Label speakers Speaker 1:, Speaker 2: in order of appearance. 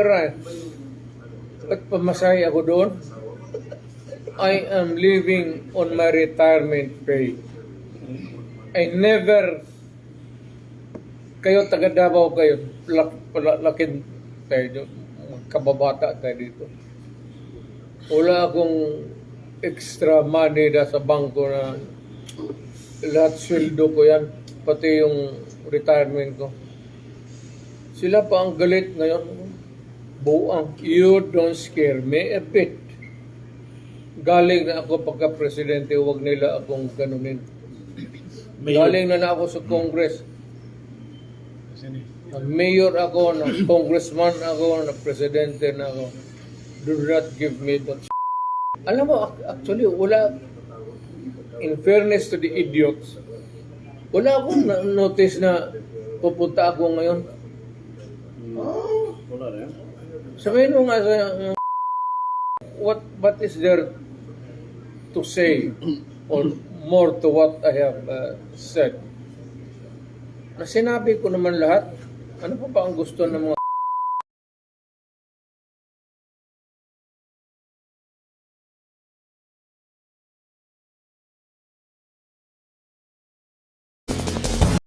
Speaker 1: pera eh. At pamasahe ako doon. I am living on my retirement pay. I never, kayo taga Davao kayo, lakin kayo, kababata tayo dito. Wala akong extra money na sa bangko na lahat sweldo ko yan, pati yung retirement ko. Sila pa ang galit ngayon. Buang, you don't scare me a bit. Galing na ako pagka-presidente, huwag nila akong ganunin. Galing na ako sa Congress. Mayor ako, congressman ako, presidente na ako. Do not give me that. Alam mo, actually, wala, in fairness to the idiots, wala akong notice na pupunta ako ngayon.
Speaker 2: Wala na yan.
Speaker 1: Sabihin mo nga sa what is there to say or more to what I have said? Na sinabi ko naman lahat. Ano pa ba ang gusto ng mga